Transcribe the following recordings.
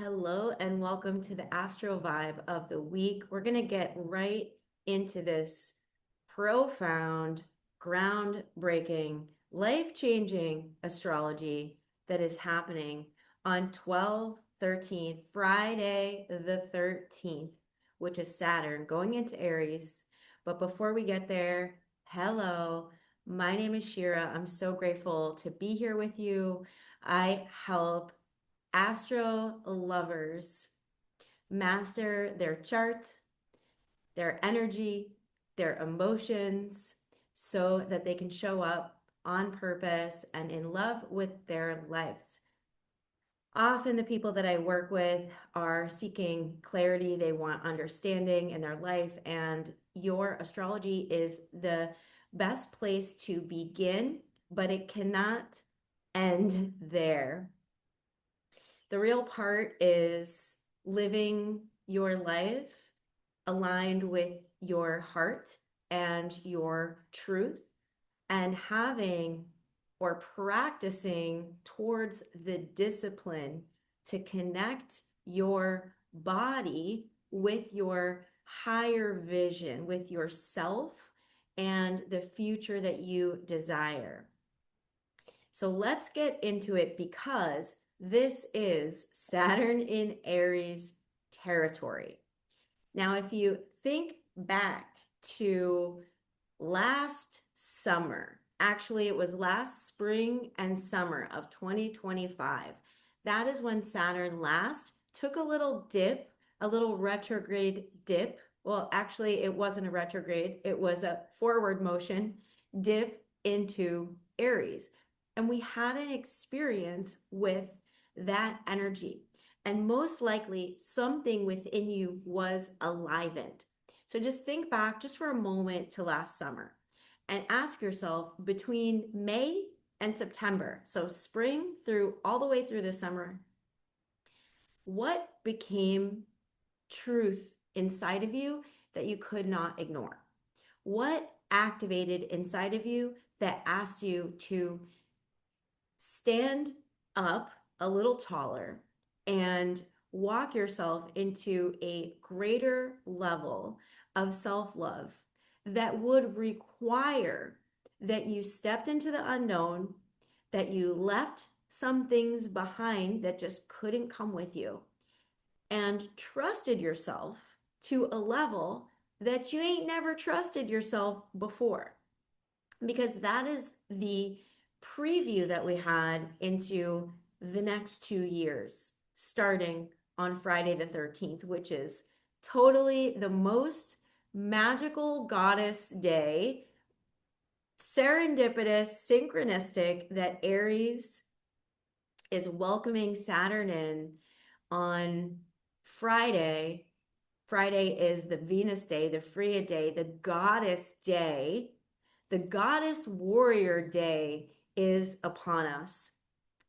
Hello and welcome to the Astro Vibe of the week. We're going to get right into this profound, groundbreaking, life-changing astrology that is happening on 12/13, Friday the 13th, which is Saturn going into Aries. But before we get there, hello, my name is Shira. I'm so grateful to be here with you. I help astro lovers master their chart, their energy, their emotions, so that they can show up on purpose and in love with their lives. Often, the people that I work with are seeking clarity, they want understanding in their life, and your astrology is the best place to begin, but it cannot end there. The real part is living your life aligned with your heart and your truth and having or practicing towards the discipline to connect your body with your higher vision, with yourself and the future that you desire. So let's get into it because this is Saturn in Aries territory. Now, if you think back to last summer, actually, it was last spring and summer of 2025. That is when Saturn last took a little dip, a little retrograde dip. Well, actually, it wasn't a retrograde, it was a forward motion dip into Aries. And we had an experience with that energy. And most likely, something within you was alivened. So just think back just for a moment to last summer and ask yourself between May and September, so spring through all the way through the summer, what became truth inside of you that you could not ignore? What activated inside of you that asked you to stand up a little taller and walk yourself into a greater level of self-love that would require that you stepped into the unknown, that you left some things behind that just couldn't come with you, and trusted yourself to a level that you ain't never trusted yourself before? Because that is the preview that we had into the next 2 years, starting on Friday the 13th, which is totally the most magical goddess day, serendipitous, synchronistic, that Aries is welcoming Saturn in on Friday. Friday is the Venus day, the Freya day, the goddess day. The goddess warrior day is upon us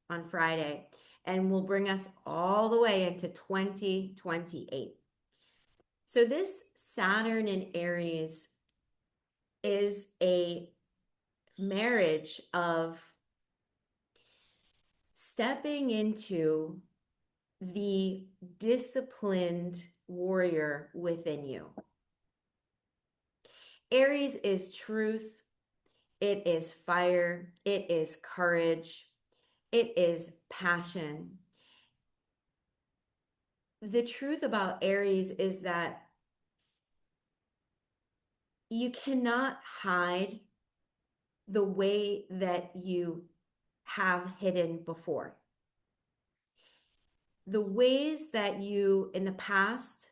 on Friday and will bring us all the way into 2028. So this Saturn in Aries is a marriage of stepping into the disciplined warrior within you. Aries is truth, it is fire, it is courage, it is passion. The truth about Aries is that you cannot hide the way that you have hidden before. The ways that you in the past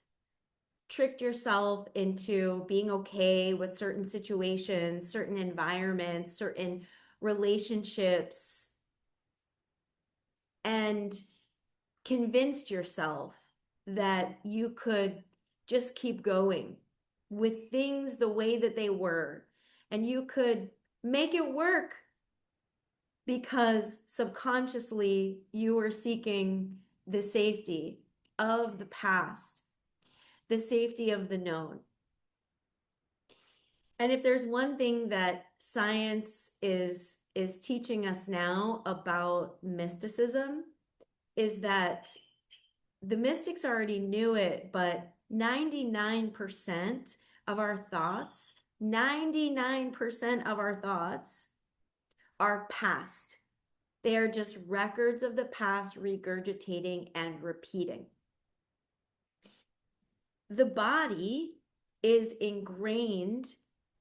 tricked yourself into being okay with certain situations, certain environments, certain relationships, and convinced yourself that you could just keep going with things the way that they were, and you could make it work because subconsciously you were seeking the safety of the past, the safety of the known. And if there's one thing that science is teaching us now about mysticism, is that the mystics already knew it, but 99% of our thoughts, 99% of our thoughts are past. They are just records of the past regurgitating and repeating. The body is ingrained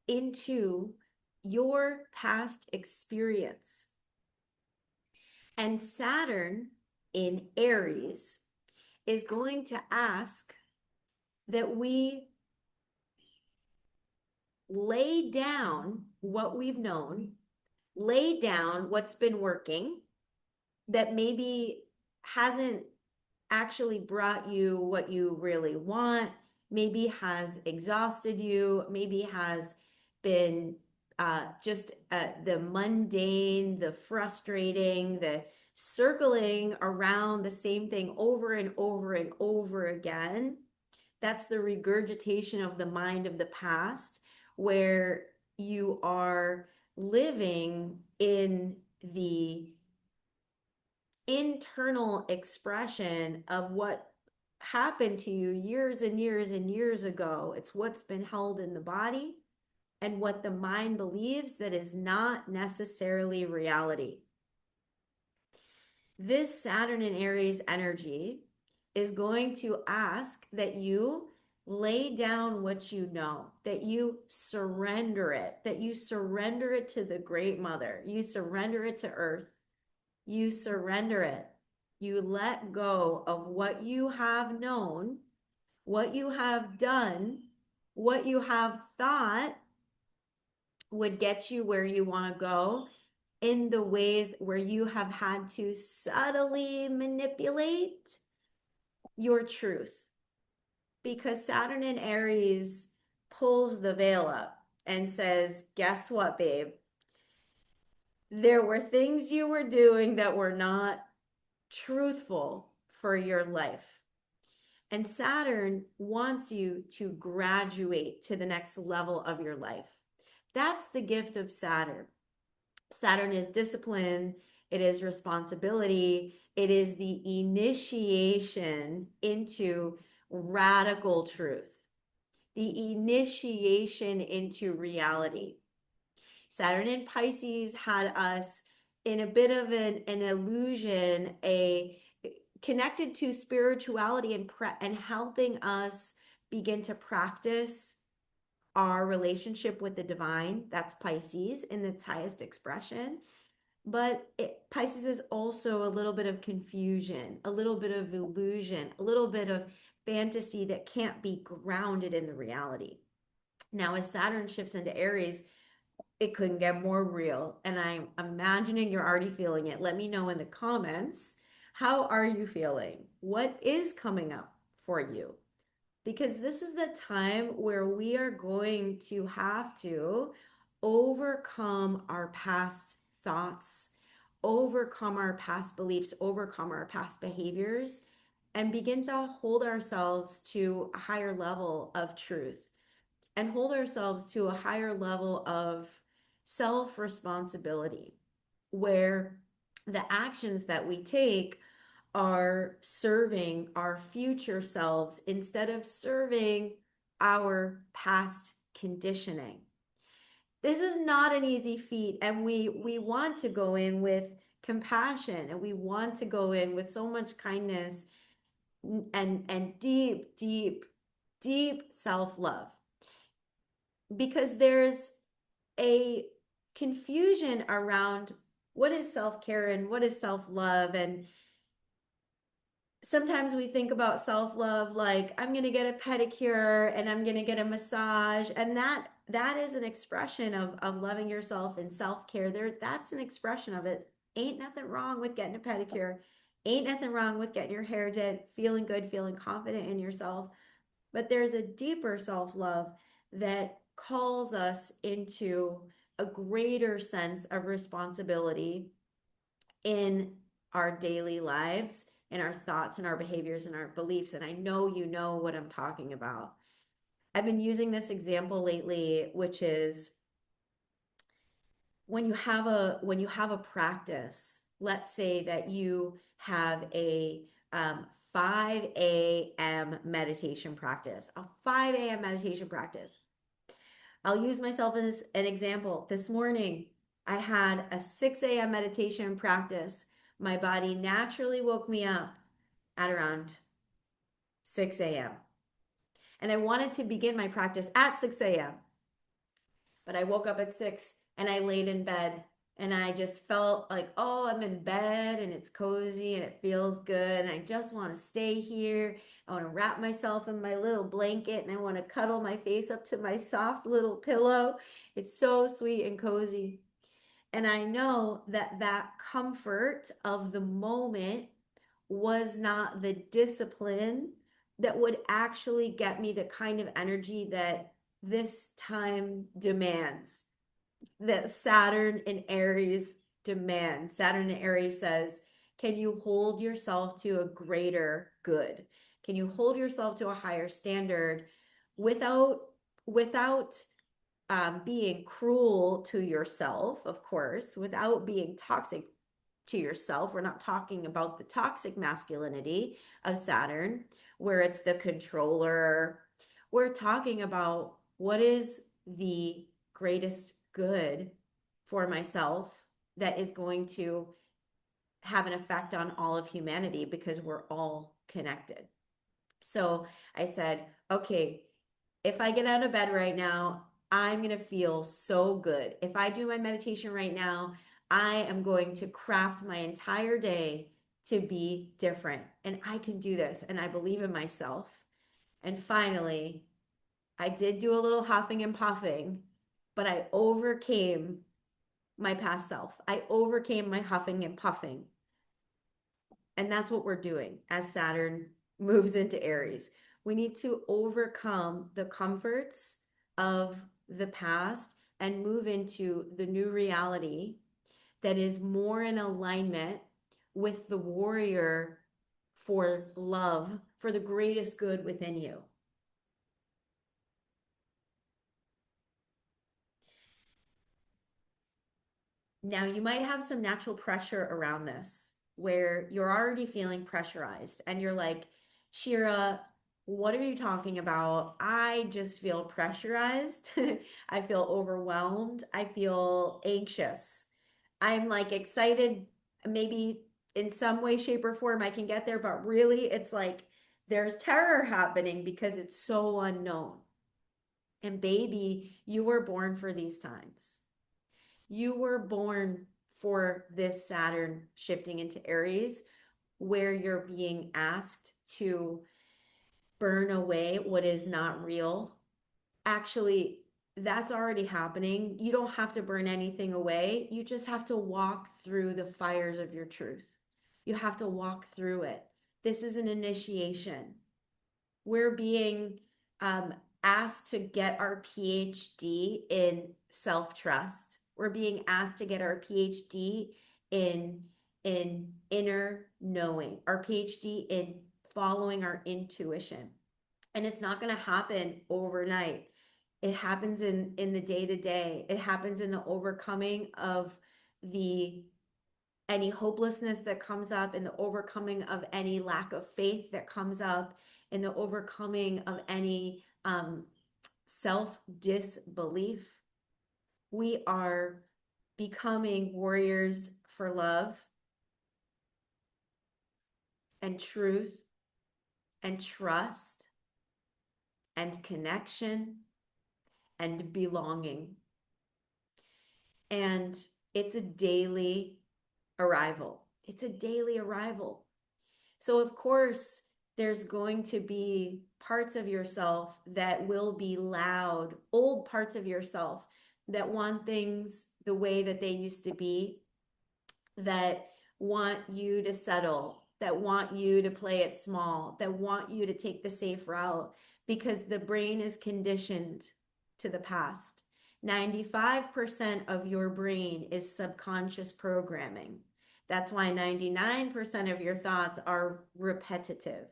into your past experience. And Saturn in Aries is going to ask that we lay down what we've known, lay down what's been working that maybe hasn't actually brought you what you really want, maybe has exhausted you, maybe has been just the mundane, the frustrating, the circling around the same thing over and over and over again. That's the regurgitation of the mind of the past, where you are living in the internal expression of what happened to you years and years and years ago. It's what's been held in the body and what the mind believes that is not necessarily reality. This Saturn and Aries energy is going to ask that you lay down what you know, that you surrender it, that you surrender it to the Great Mother, you surrender it to Earth, you surrender it. You let go of what you have known, what you have done, what you have thought would get you where you want to go in the ways where you have had to subtly manipulate your truth. Because Saturn in Aries pulls the veil up and says, guess what, babe? There were things you were doing that were not truthful for your life. And Saturn wants you to graduate to the next level of your life. That's the gift of Saturn. Saturn is discipline, it is responsibility, it is the initiation into radical truth, the initiation into reality. Saturn in Pisces had us in a bit of an illusion, connected to spirituality and helping us begin to practice our relationship with the divine. That's Pisces in its highest expression. But Pisces is also a little bit of confusion, a little bit of illusion, a little bit of fantasy that can't be grounded in the reality. Now, as Saturn shifts into Aries, it couldn't get more real. And I'm imagining you're already feeling it. Let me know in the comments. How are you feeling? What is coming up for you? Because this is the time where we are going to have to overcome our past thoughts, overcome our past beliefs, overcome our past behaviors, and begin to hold ourselves to a higher level of truth and hold ourselves to a higher level of self-responsibility, where the actions that we take are serving our future selves instead of serving our past conditioning. This is not an easy feat, and we want to go in with compassion, and we want to go in with so much kindness and deep, deep, deep self-love, because there's a confusion around what is self-care and what is self-love. And sometimes we think about self-love like, I'm going to get a pedicure and I'm going to get a massage, and that is an expression of loving yourself and self-care. That's an expression of it. Ain't nothing wrong with getting a pedicure, ain't nothing wrong with getting your hair did, feeling good, feeling confident in yourself. But there's a deeper self-love that calls us into a greater sense of responsibility in our daily lives, in our thoughts and our behaviors and our beliefs. And I know you know what I'm talking about. I've been using this example lately, which is when you have a practice. Let's say that you have a 5 a.m. meditation practice. A 5 a.m. meditation practice. I'll use myself as an example. This morning, I had a 6 a.m. meditation practice. My body naturally woke me up at around 6 a.m. And I wanted to begin my practice at 6 a.m. But I woke up at 6 and I laid in bed and I just felt like, oh, I'm in bed and it's cozy and it feels good. And I just want to stay here. I want to wrap myself in my little blanket and I want to cuddle my face up to my soft little pillow. It's so sweet and cozy. And I know that that comfort of the moment was not the discipline that would actually get me the kind of energy that this time demands, that Saturn and Aries demands. Saturn and Aries says, can you hold yourself to a greater good? Can you hold yourself to a higher standard without without being cruel to yourself, of course, without being toxic to yourself? We're not talking about the toxic masculinity of Saturn, where it's the controller. We're talking about what is the greatest good for myself that is going to have an effect on all of humanity because we're all connected. So I said, okay, if I get out of bed right now, I'm going to feel so good. If I do my meditation right now, I am going to craft my entire day to be different. And I can do this. And I believe in myself. And finally, I did do a little huffing and puffing, but I overcame my past self. I overcame my huffing and puffing. And that's what we're doing as Saturn moves into Aries. We need to overcome the comforts of the past and move into the new reality that is more in alignment with the warrior for love, for the greatest good within you. Now, you might have some natural pressure around this where you're already feeling pressurized and you're like, Shira, what are you talking about? I just feel pressurized. I feel overwhelmed. I feel anxious. I'm like excited, maybe in some way, shape, or form I can get there, but really it's like there's terror happening because it's so unknown. And baby, you were born for these times. You were born for this Saturn shifting into Aries, where you're being asked to burn away what is not real. Actually, that's already happening. You don't have to burn anything away. You just have to walk through the fires of your truth. You have to walk through it. This is an initiation. We're being asked to get our PhD in self-trust. We're being asked to get our PhD in inner knowing, our PhD in following our intuition. And it's not going to happen overnight. It happens in the day to day. It happens in the overcoming of the any hopelessness that comes up, in the overcoming of any lack of faith that comes up, in the overcoming of any self disbelief. We are becoming warriors for love and truth and trust and connection and belonging. And it's a daily arrival. It's a daily arrival. So, of course, there's going to be parts of yourself that will be loud, old parts of yourself that want things the way that they used to be, that want you to settle, that want you to play it small, that want you to take the safe route because the brain is conditioned to the past. 95% of your brain is subconscious programming. That's why 99% of your thoughts are repetitive.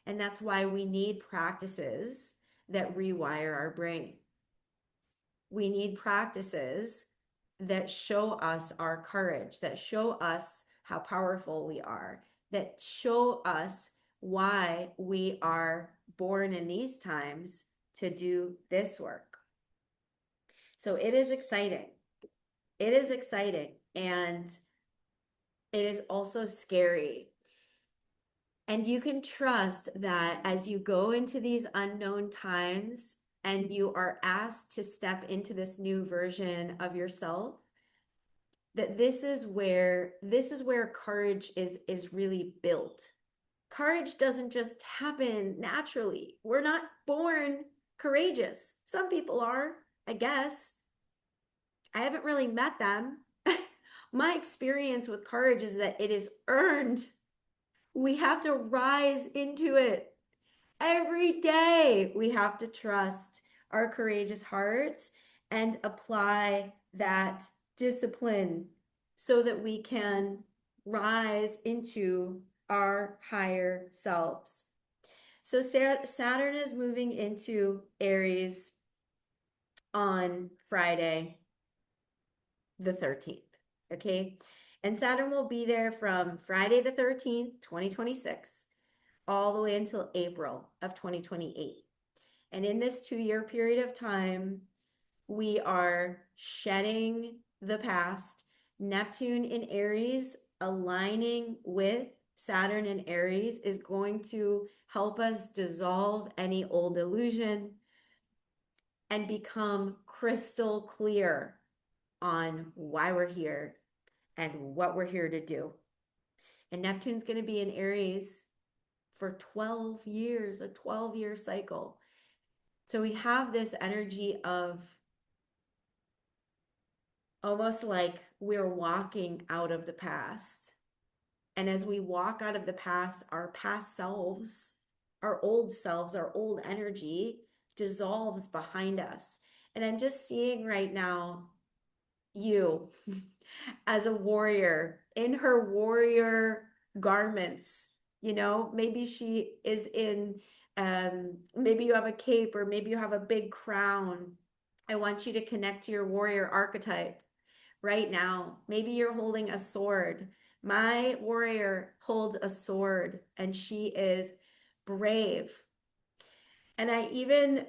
And that's why we need practices that rewire our brain. We need practices that show us our courage, that show us how powerful we are, that show us why we are born in these times to do this work. So it is exciting. It is exciting. And it is also scary. And you can trust that as you go into these unknown times and you are asked to step into this new version of yourself, that this is where courage is really built. Courage doesn't just happen naturally. We're not born courageous. Some people are, I guess. I haven't really met them. My experience with courage is that it is earned. We have to rise into it. Every day, we have to trust our courageous hearts and apply that discipline so that we can rise into our higher selves. So Saturn is moving into Aries on Friday, the 13th. Okay. And Saturn will be there from Friday the 13th, 2026, all the way until April of 2028. And in this 2 year period of time, we are shedding the past. Neptune in Aries aligning with Saturn in Aries is going to help us dissolve any old illusion and become crystal clear on why we're here and what we're here to do. And Neptune's going to be in Aries for 12 years, a 12-year cycle. So we have this energy of almost like we're walking out of the past. And as we walk out of the past, our past selves, our old selves, our old energy dissolves behind us. And I'm just seeing right now you as a warrior in her warrior garments. Maybe she is in, maybe you have a cape or maybe you have a big crown. I want you to connect to your warrior archetype right now. Maybe you're holding a sword. My warrior holds a sword and she is brave. And I even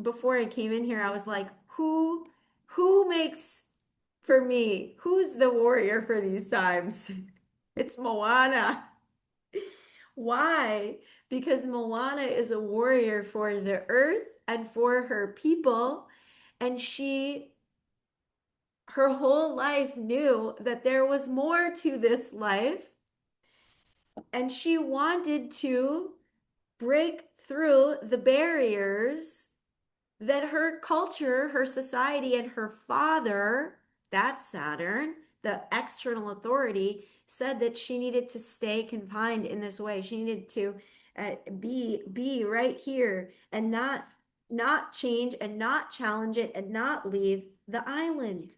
before I came in here, I was like, who makes for me? Who's the warrior for these times? It's Moana. Why? Because Moana is a warrior for the earth and for her people. And her whole life knew that there was more to this life. And she wanted to break through the barriers that her culture, her society, and her father, that's Saturn, the external authority, said that she needed to stay confined in this way. She needed to be right here and not change and not challenge it and not leave the island.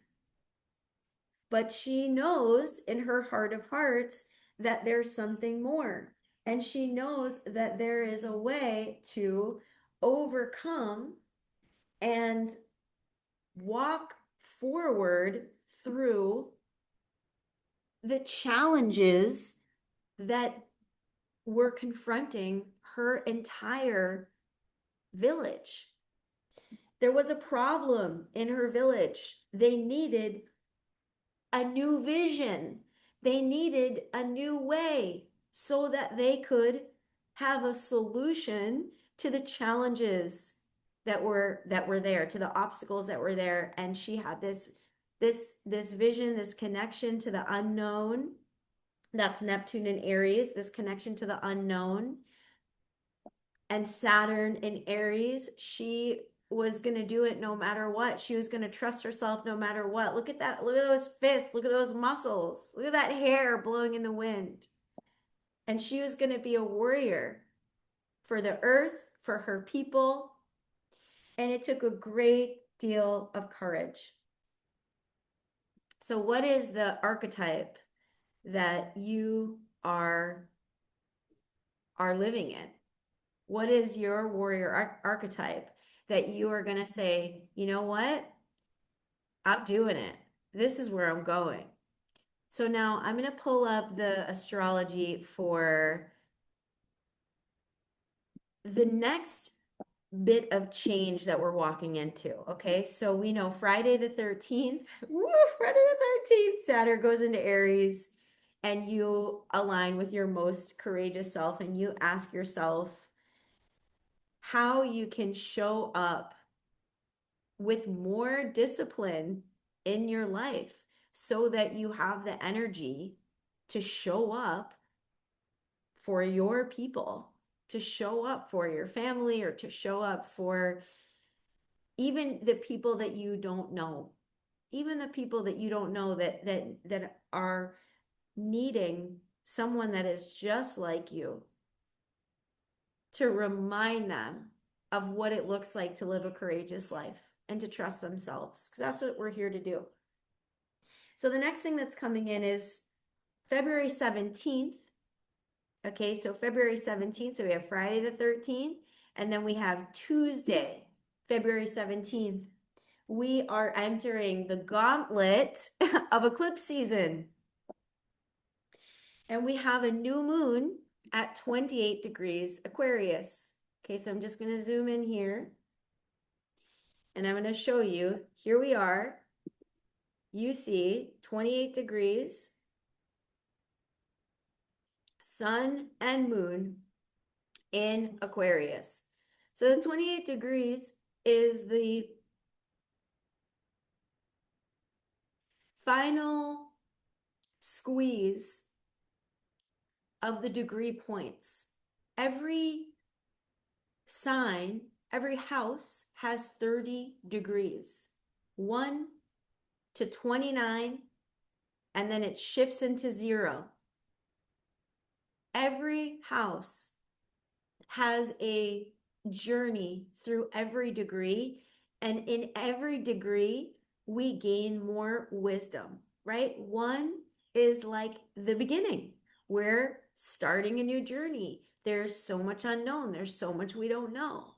But she knows in her heart of hearts that there's something more. And she knows that there is a way to overcome and walk forward through the challenges that were confronting her entire village. There was a problem in her village. They needed a new vision. They needed a new way so that they could have a solution to the challenges that were there, to the obstacles that were there. And she had this vision, this connection to the unknown. That's Neptune in Aries, this connection to the unknown. And Saturn in Aries, she was going to do it no matter what. She was going to trust herself no matter what. Look at that. Look at those fists. Look at those muscles. Look at that hair blowing in the wind. And she was going to be a warrior for the earth, for her people. And it took a great deal of courage. So what is the archetype that you are living in? What is your warrior archetype that you are going to say, you know what? I'm doing it. This is where I'm going. So now I'm going to pull up the astrology for the next bit of change that we're walking into. Okay, so we know Friday the 13th, woo, Friday the 13th, Saturn goes into Aries, and you align with your most courageous self, and you ask yourself how you can show up with more discipline in your life so that you have the energy to show up for your people, to show up for your family, or to show up for even the people that you don't know, even the people that you don't know that are needing someone that is just like you to remind them of what it looks like to live a courageous life and to trust themselves, because that's what we're here to do. So the next thing that's coming in is February 17th. Okay, so February 17th, so we have Friday the 13th, and then we have Tuesday, February 17th. We are entering the gauntlet of eclipse season. And we have a new moon at 28 degrees Aquarius. Okay, so I'm just going to zoom in here. And I'm going to show you. Here we are. You see 28 degrees, sun and moon in Aquarius. So the 28 degrees is the final squeeze of the degree points. Every sign, every house has 30 degrees, 1 to 29, and then it shifts into 0. Every house has a journey through every degree, and in every degree, we gain more wisdom, right? 1 is like the beginning. We're starting a new journey. There's so much unknown. There's so much we don't know.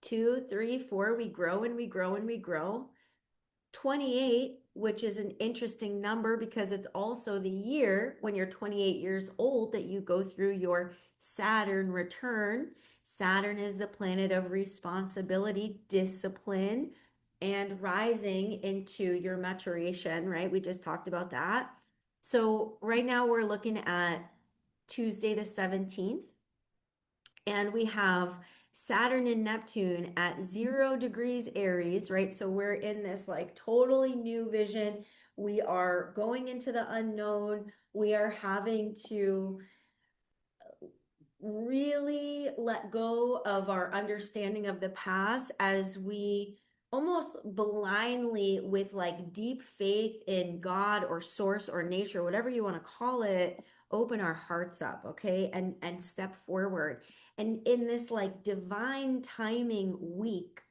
2, 3, 4, we grow and we grow and we grow. 28, which is an interesting number because it's also the year when you're 28 years old that you go through your Saturn return. Saturn is the planet of responsibility, discipline, and rising into your maturation, right? We just talked about that. So right now we're looking at Tuesday the 17th, and we have Saturn and Neptune at 0 degrees Aries, right? So we're in this like totally new vision. We are going into the unknown. We are having to really let go of our understanding of the past as we almost blindly, with like deep faith in God or source or nature, whatever you want to call it, open our hearts up, okay, and step forward. And in this like divine timing week,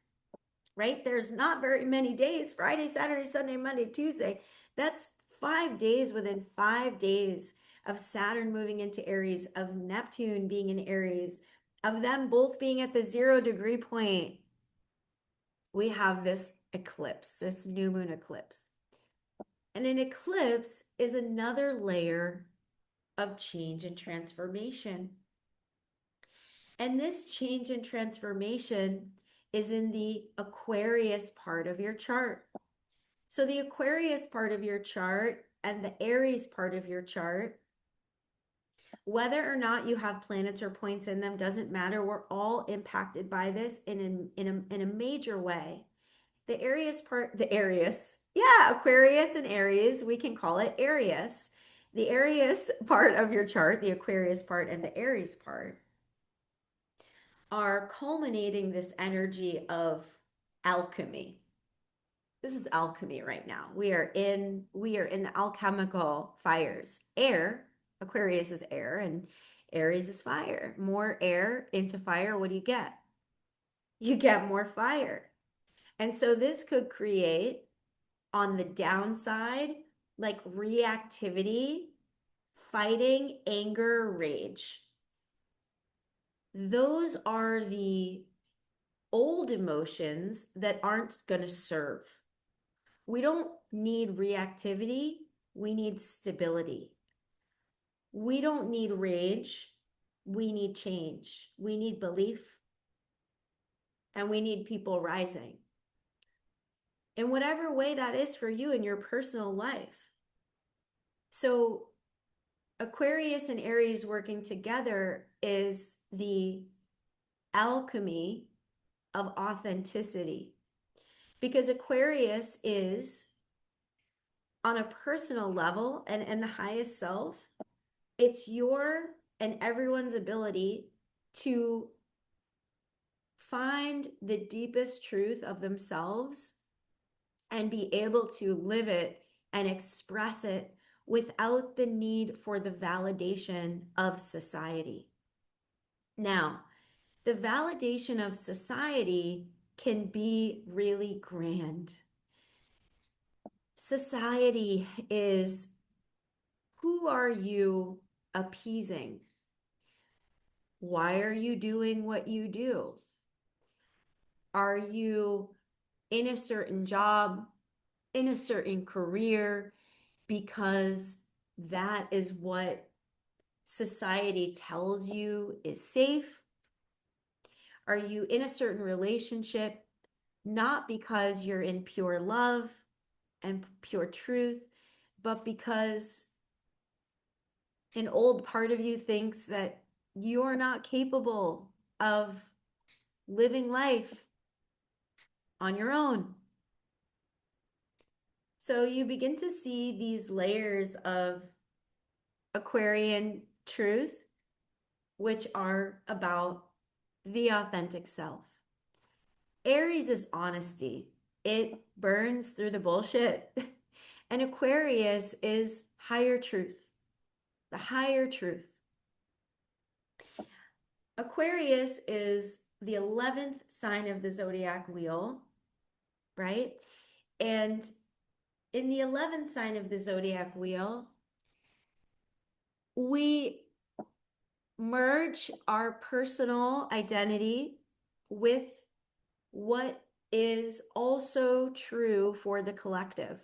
right? There's not very many days, Friday, Saturday, Sunday, Monday, Tuesday. That's 5 days within 5 days of Saturn moving into Aries, of Neptune being in Aries, of them both being at the 0 degree point. We have this eclipse, this new moon eclipse. And an eclipse is another layer of change and transformation. And this change and transformation is in the Aquarius part of your chart. So the Aquarius part of your chart and the Aries part of your chart, whether or not you have planets or points in them, doesn't matter. We're all impacted by this in a major way. The Aries part, Aquarius and Aries, we can call it Aries. The Aries part of your chart, the Aquarius part and the Aries part, are culminating this energy of alchemy. This is alchemy right now. We are in the alchemical fires. Air, Aquarius is air, and Aries is fire. More air into fire, what do you get? You get more fire. And so this could create, on the downside, like reactivity, fighting, anger, rage. Those are the old emotions that aren't going to serve. We don't need reactivity. We need stability. We don't need rage. we need change, we need belief, and we need people rising in whatever way that is for you in your personal life. So Aquarius and Aries working together is the alchemy of authenticity, because Aquarius is on a personal level and the highest self. It's your and everyone's ability to find the deepest truth of themselves and be able to live it and express it without the need for the validation of society. Now, the validation of society can be really grand. Society is, who are you appeasing? Why are you doing what you do? Are you in a certain job, in a certain career, because that is what society tells you is safe? Are you in a certain relationship not because you're in pure love and pure truth, but because an old part of you thinks that you're not capable of living life on your own? So you begin to see these layers of Aquarian truth, which are about the authentic self. Aries is honesty. It burns through the bullshit. And Aquarius is higher truth, the higher truth. Aquarius is the 11th sign of the zodiac wheel, right? And in the 11th sign of the zodiac wheel, we merge our personal identity with what is also true for the collective.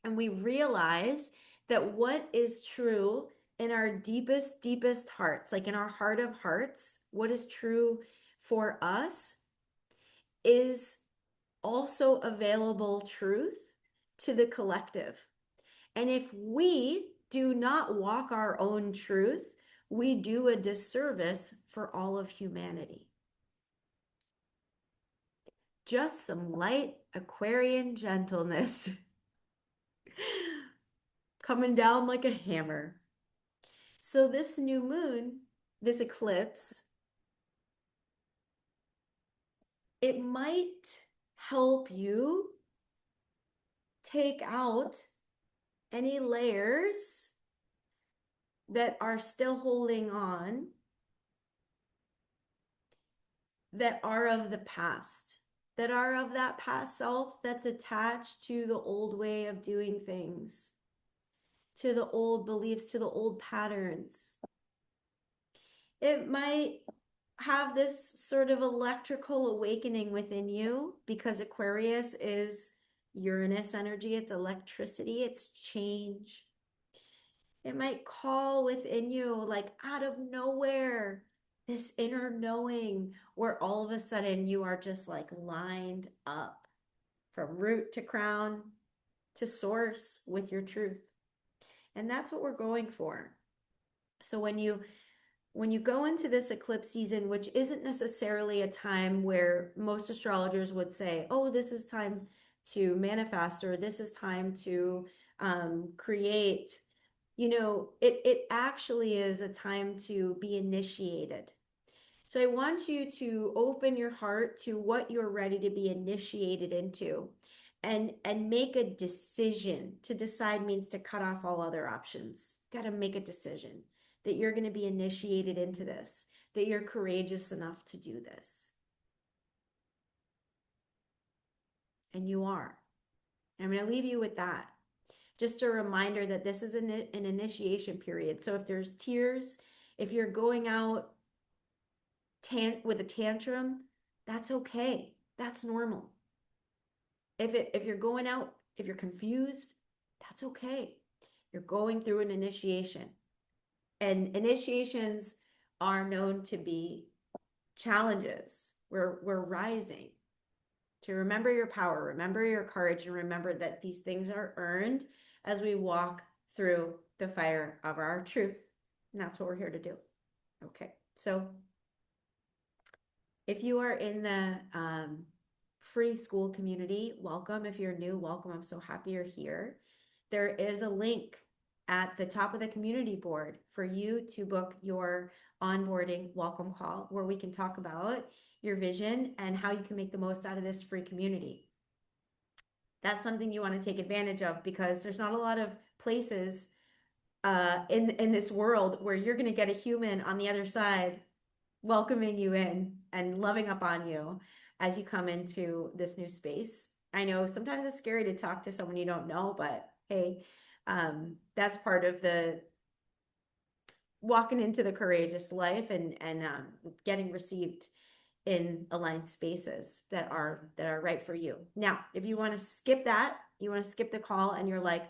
And we realize that what is true in our deepest, deepest hearts, like in our heart of hearts, what is true for us is also available truth to the collective. And if we do not walk our own truth, we do a disservice for all of humanity. Just some light Aquarian gentleness coming down like a hammer. So this new moon, this eclipse, it might help you take out any layers that are still holding on, that are of the past, that are of that past self that's attached to the old way of doing things, to the old beliefs, to the old patterns. It might have this sort of electrical awakening within you, because Aquarius is Uranus energy, it's electricity, it's change. It might call within you, like out of nowhere, this inner knowing where all of a sudden you are just like lined up from root to crown to source with your truth. And that's what we're going for. So when you go into this eclipse season, which isn't necessarily a time where most astrologers would say, oh, this is time to manifest, or this is time to create, it actually is a time to be initiated. So I want you to open your heart to what you're ready to be initiated into, and make a decision. To decide means to cut off all other options. Got to make a decision that you're going to be initiated into this, that you're courageous enough to do this. And you are. I'm going to leave you with that. Just a reminder that this is an initiation period. So if there's tears, if you're going out with a tantrum, that's okay. That's normal. If you're going out, if you're confused, that's okay. You're going through an initiation. And initiations are known to be challenges. We're rising. To remember your power, remember your courage, and remember that these things are earned as we walk through the fire of our truth. And that's what we're here to do. Okay, so if you are in the free school community, welcome. If you're new, welcome. I'm so happy you're here. There is a link at the top of the community board for you to book your onboarding welcome call where we can talk about your vision and how you can make the most out of this free community. That's something you want to take advantage of because there's not a lot of places in this world where you're going to get a human on the other side welcoming you in and loving up on you as you come into this new space. I know sometimes it's scary to talk to someone you don't know, but hey, that's part of the walking into the courageous life and getting received in aligned spaces that are right for you. Now, if you want to skip that, you want to skip the call and you're like,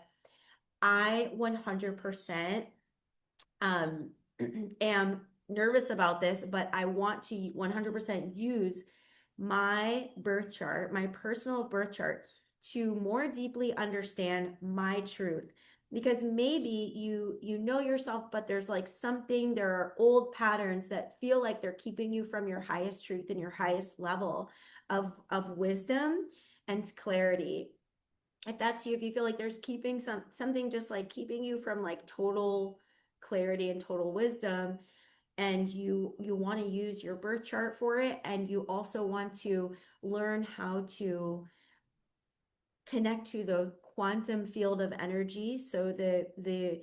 I 100% am nervous about this, but I want to 100% use my birth chart, my personal birth chart, to more deeply understand my truth. Because maybe you know yourself, but there's like something, there are old patterns that feel like they're keeping you from your highest truth and your highest level of wisdom and clarity. If that's you, if you feel like there's keeping something just like keeping you from like total clarity and total wisdom, and you want to use your birth chart for it, and you also want to learn how to connect to the quantum field of energy, so the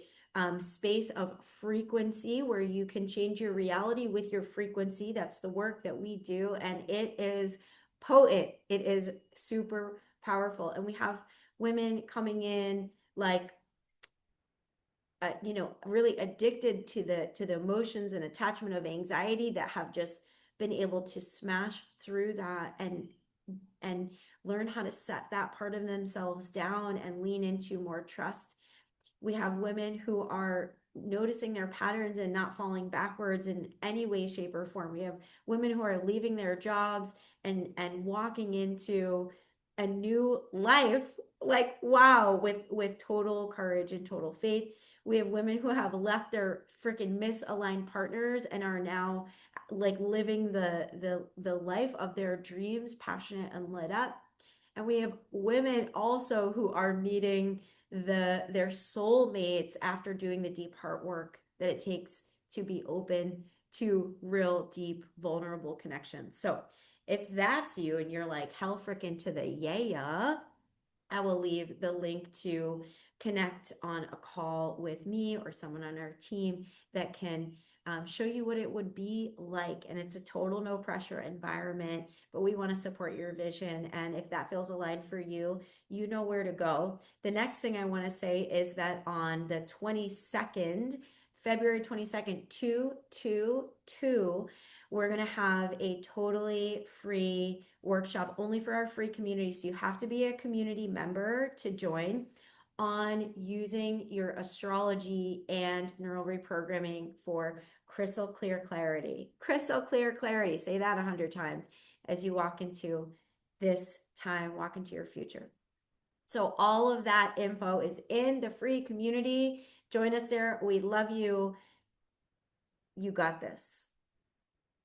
space of frequency where you can change your reality with your frequency. That's the work that we do, and it is potent. It is super powerful, and we have women coming in like really addicted to the emotions and attachment of anxiety that have just been able to smash through that and learn how to set that part of themselves down and lean into more trust. We have women who are noticing their patterns and not falling backwards in any way, shape, or form. We have women who are leaving their jobs and walking into a new life, like wow, with total courage and total faith. We have women who have left their freaking misaligned partners and are now like living the life of their dreams, passionate and lit up. And we have women also who are meeting their soulmates after doing the deep heart work that it takes to be open to real deep vulnerable connections. So if that's you and you're like hell frickin' to the yeah, I will leave the link to connect on a call with me or someone on our team that can show you what it would be like. And it's a total no pressure environment, but we want to support your vision. And if that feels aligned for you, you know where to go. The next thing I want to say is that on the 22nd, February 22nd, 2/2/2, we're going to have a totally free workshop only for our free community. So you have to be a community member to join, on using your astrology and neural reprogramming for crystal clear clarity. Crystal clear clarity. Say that 100 times as you walk into this time, walk into your future. So all of that info is in the free community. Join us there. We love you. You got this.